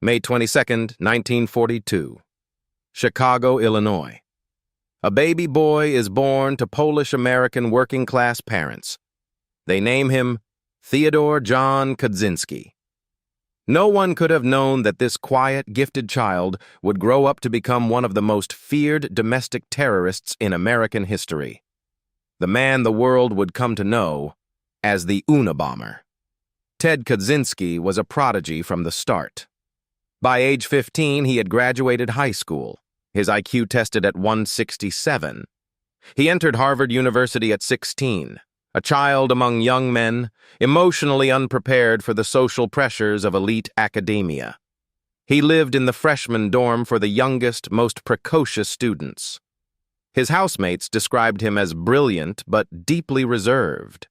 May 22, 1942. Chicago, Illinois. A baby boy is born to Polish-American working-class parents. They name him Theodore John Kaczynski. No one could have known that this quiet, gifted child would grow up to become one of the most feared domestic terrorists in American history. The man the world would come to know as the Unabomber. Ted Kaczynski was a prodigy from the start. By age 15, he had graduated high school. His IQ tested at 167. He entered Harvard University at 16, a child among young men, emotionally unprepared for the social pressures of elite academia. He lived in the freshman dorm for the youngest, most precocious students. His housemates described him as brilliant but deeply reserved.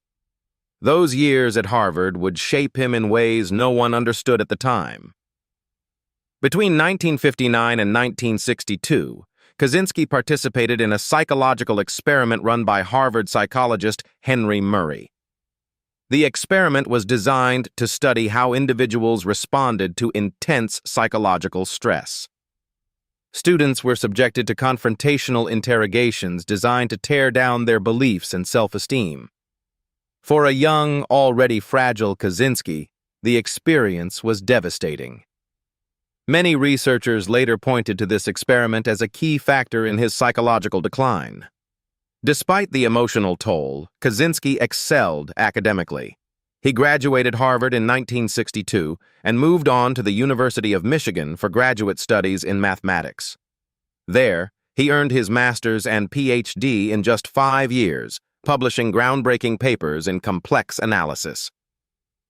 Those years at Harvard would shape him in ways no one understood at the time. Between 1959 and 1962, Kaczynski participated in a psychological experiment run by Harvard psychologist Henry Murray. The experiment was designed to study how individuals responded to intense psychological stress. Students were subjected to confrontational interrogations designed to tear down their beliefs and self-esteem. For a young, already fragile Kaczynski, the experience was devastating. Many researchers later pointed to this experiment as a key factor in his psychological decline. Despite the emotional toll, Kaczynski excelled academically. He graduated Harvard in 1962 and moved on to the University of Michigan for graduate studies in mathematics. There, he earned his master's and PhD in just 5 years, publishing groundbreaking papers in complex analysis.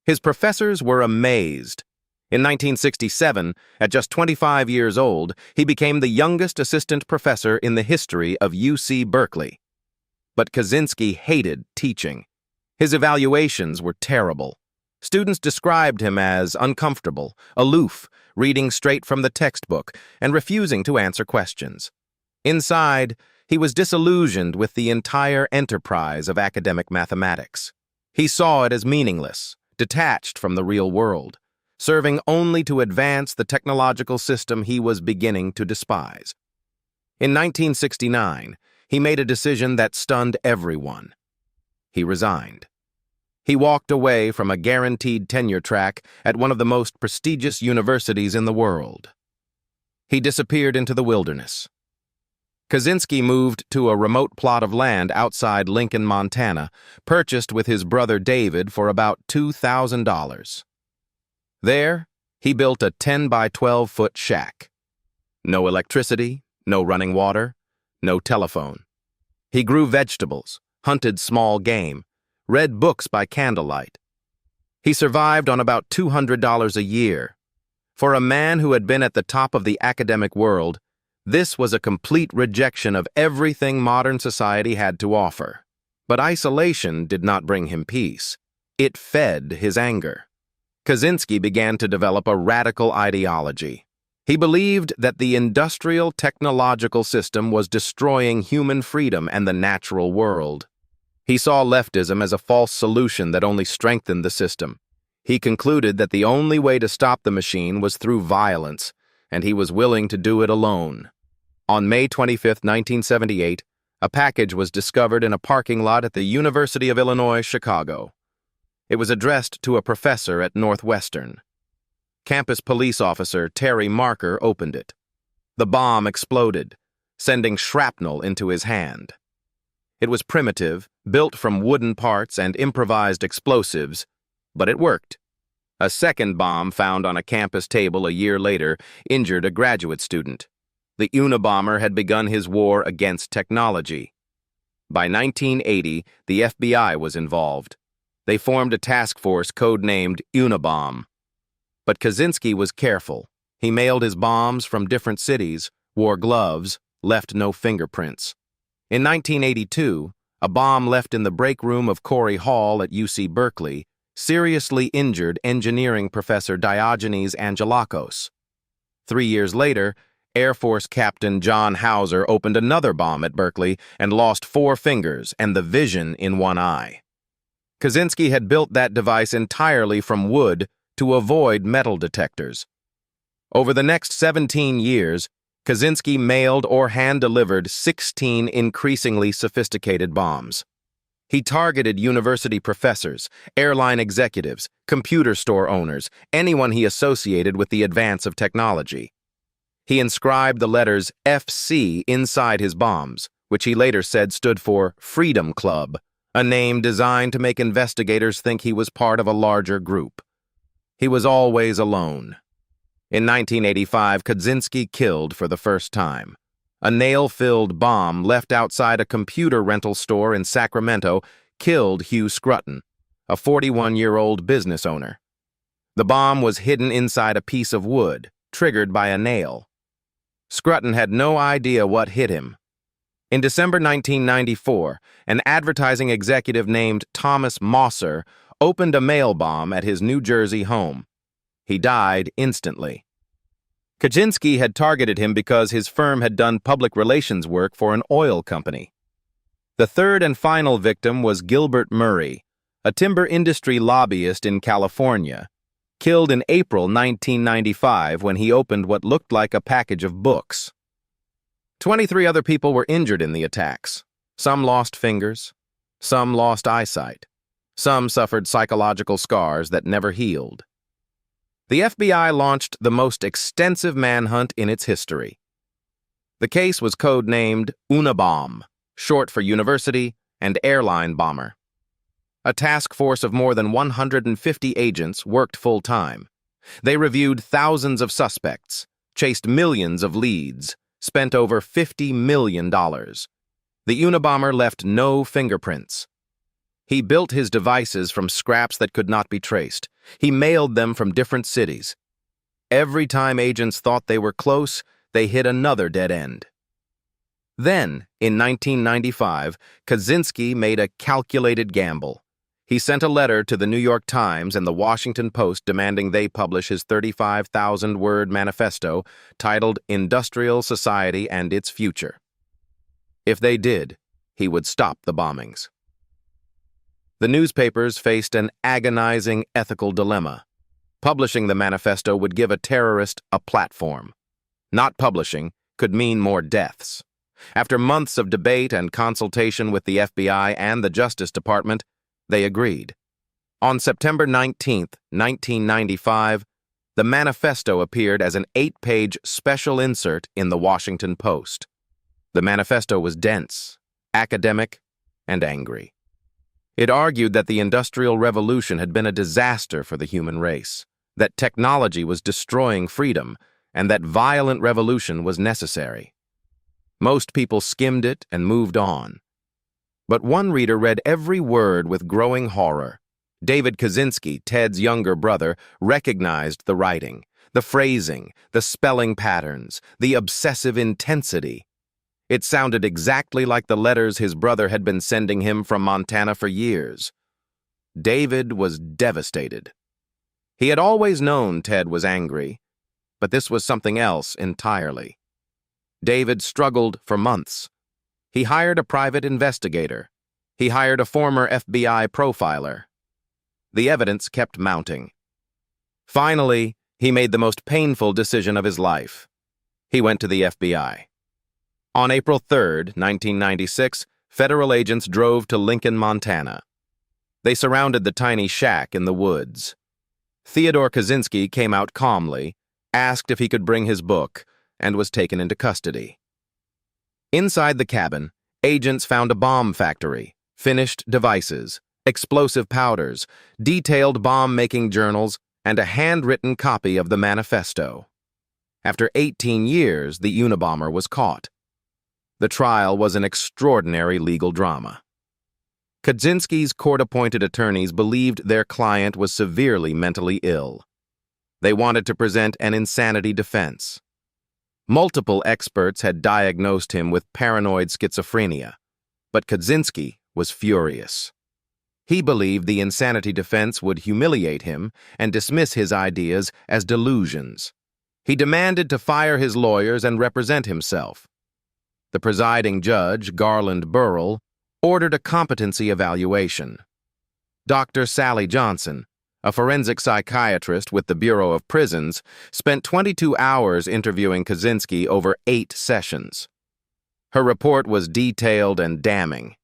His professors were amazed. In 1967, at just 25 years old, he became the youngest assistant professor in the history of UC Berkeley. But Kaczynski hated teaching. His evaluations were terrible. Students described him as uncomfortable, aloof, reading straight from the textbook, and refusing to answer questions. Inside, he was disillusioned with the entire enterprise of academic mathematics. He saw it as meaningless, detached from the real world, serving only to advance the technological system he was beginning to despise. In 1969, he made a decision that stunned everyone. He resigned. He walked away from a guaranteed tenure track at one of the most prestigious universities in the world. He disappeared into the wilderness. Kaczynski moved to a remote plot of land outside Lincoln, Montana, purchased with his brother David for about $2,000. There, he built a 10 by 12-foot shack. No electricity, no running water, no telephone. He grew vegetables, hunted small game, read books by candlelight. He survived on about $200 a year. For a man who had been at the top of the academic world, this was a complete rejection of everything modern society had to offer. But isolation did not bring him peace. It fed his anger. Kaczynski began to develop a radical ideology. He believed that the industrial technological system was destroying human freedom and the natural world. He saw leftism as a false solution that only strengthened the system. He concluded that the only way to stop the machine was through violence, and he was willing to do it alone. On May 25, 1978, a package was discovered in a parking lot at the University of Illinois, Chicago. It was addressed to a professor at Northwestern. Campus police officer Terry Marker opened it. The bomb exploded, sending shrapnel into his hand. It was primitive, built from wooden parts and improvised explosives, but it worked. A second bomb found on a campus table a year later injured a graduate student. The Unabomber had begun his war against technology. By 1980, the FBI was involved. They formed a task force codenamed Unabomber. But Kaczynski was careful. He mailed his bombs from different cities, wore gloves, left no fingerprints. In 1982, a bomb left in the break room of Corey Hall at UC Berkeley seriously injured engineering professor Diogenes Angelakos. 3 years later, Air Force Captain John Hauser opened another bomb at Berkeley and lost 4 fingers and the vision in one eye. Kaczynski had built that device entirely from wood to avoid metal detectors. Over the next 17 years, Kaczynski mailed or hand-delivered 16 increasingly sophisticated bombs. He targeted university professors, airline executives, computer store owners, anyone he associated with the advance of technology. He inscribed the letters FC inside his bombs, which he later said stood for Freedom Club, a name designed to make investigators think he was part of a larger group. He was always alone. In 1985, Kaczynski killed for the first time. A nail-filled bomb left outside a computer rental store in Sacramento killed Hugh Scruton, a 41-year-old business owner. The bomb was hidden inside a piece of wood, triggered by a nail. Scruton had no idea what hit him. In December 1994, an advertising executive named Thomas Mosser opened a mail bomb at his New Jersey home. He died instantly. Kaczynski had targeted him because his firm had done public relations work for an oil company. The third and final victim was Gilbert Murray, a timber industry lobbyist in California, killed in April 1995 when he opened what looked like a package of books. 23 other people were injured in the attacks. Some lost fingers, some lost eyesight, some suffered psychological scars that never healed. The FBI launched the most extensive manhunt in its history. The case was codenamed Unabomber, short for University and Airline Bomber. A task force of more than 150 agents worked full-time. They reviewed thousands of suspects, chased millions of leads, spent over $50 million. The Unabomber left no fingerprints. He built his devices from scraps that could not be traced. He mailed them from different cities. Every time agents thought they were close, they hit another dead end. Then, in 1995, Kaczynski made a calculated gamble. He sent a letter to the New York Times and the Washington Post demanding they publish his 35,000-word manifesto titled Industrial Society and Its Future. If they did, he would stop the bombings. The newspapers faced an agonizing ethical dilemma. Publishing the manifesto would give a terrorist a platform. Not publishing could mean more deaths. After months of debate and consultation with the FBI and the Justice Department, they agreed. On September 19, 1995, the manifesto appeared as an 8-page special insert in the Washington Post. The manifesto was dense, academic, and angry. It argued that the Industrial Revolution had been a disaster for the human race, that technology was destroying freedom, and that violent revolution was necessary. Most people skimmed it and moved on. But one reader read every word with growing horror. David Kaczynski, Ted's younger brother, recognized the writing, the phrasing, the spelling patterns, the obsessive intensity. It sounded exactly like the letters his brother had been sending him from Montana for years. David was devastated. He had always known Ted was angry, but this was something else entirely. David struggled for months. He hired a private investigator. He hired a former FBI profiler. The evidence kept mounting. Finally, he made the most painful decision of his life. He went to the FBI. On April 3, 1996, federal agents drove to Lincoln, Montana. They surrounded the tiny shack in the woods. Theodore Kaczynski came out calmly, asked if he could bring his book, and was taken into custody. Inside the cabin, agents found a bomb factory, finished devices, explosive powders, detailed bomb-making journals, and a handwritten copy of the manifesto. After 18 years, the Unabomber was caught. The trial was an extraordinary legal drama. Kaczynski's court-appointed attorneys believed their client was severely mentally ill. They wanted to present an insanity defense. Multiple experts had diagnosed him with paranoid schizophrenia, but Kaczynski was furious. He believed the insanity defense would humiliate him and dismiss his ideas as delusions. He demanded to fire his lawyers and represent himself. The presiding judge, Garland Burrell, ordered a competency evaluation. Dr. Sally Johnson, a forensic psychiatrist with the Bureau of Prisons, spent 22 hours interviewing Kaczynski over 8 sessions. Her report was detailed and damning.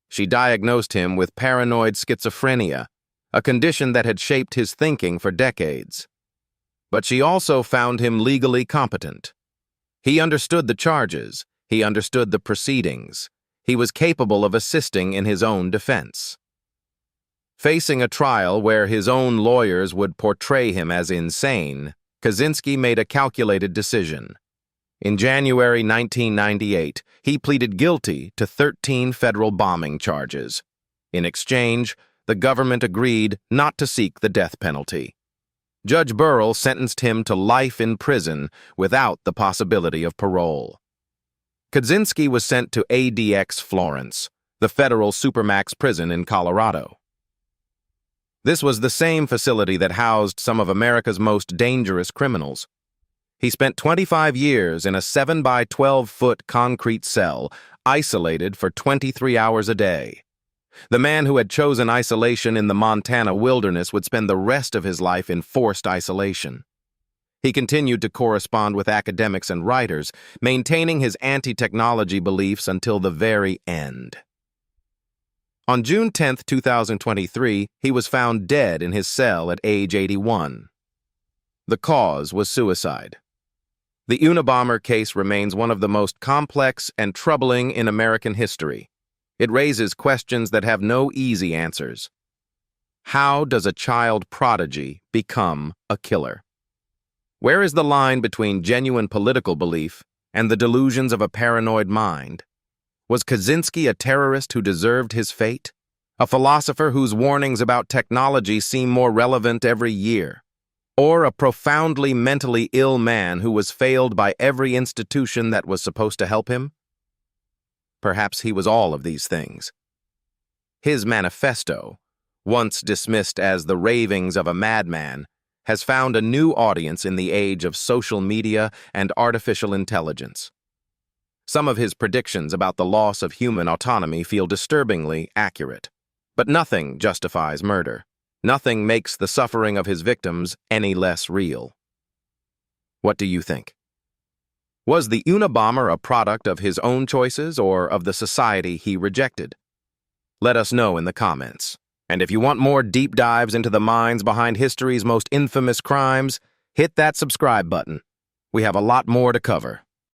She diagnosed him with paranoid schizophrenia, a condition that had shaped his thinking for decades. But she also found him legally competent. He understood the charges. He understood the proceedings. He was capable of assisting in his own defense. Facing a trial where his own lawyers would portray him as insane, Kaczynski made a calculated decision. In January 1998, he pleaded guilty to 13 federal bombing charges. In exchange, the government agreed not to seek the death penalty. Judge Burrell sentenced him to life in prison without the possibility of parole. Kaczynski was sent to ADX Florence, the federal Supermax prison in Colorado. This was the same facility that housed some of America's most dangerous criminals. He spent 25 years in a 7 by 12-foot concrete cell, isolated for 23 hours a day. The man who had chosen isolation in the Montana wilderness would spend the rest of his life in forced isolation. He continued to correspond with academics and writers, maintaining his anti-technology beliefs until the very end. On June 10, 2023, he was found dead in his cell at age 81. The cause was suicide. The Unabomber case remains one of the most complex and troubling in American history. It raises questions that have no easy answers. How does a child prodigy become a killer? Where is the line between genuine political belief and the delusions of a paranoid mind? Was Kaczynski a terrorist who deserved his fate? A philosopher whose warnings about technology seem more relevant every year? Or a profoundly mentally ill man who was failed by every institution that was supposed to help him? Perhaps he was all of these things. His manifesto, once dismissed as the ravings of a madman, has found a new audience in the age of social media and artificial intelligence. Some of his predictions about the loss of human autonomy feel disturbingly accurate. But nothing justifies murder. Nothing makes the suffering of his victims any less real. What do you think? Was the Unabomber a product of his own choices or of the society he rejected? Let us know in the comments. And if you want more deep dives into the minds behind history's most infamous crimes, hit that subscribe button. We have a lot more to cover.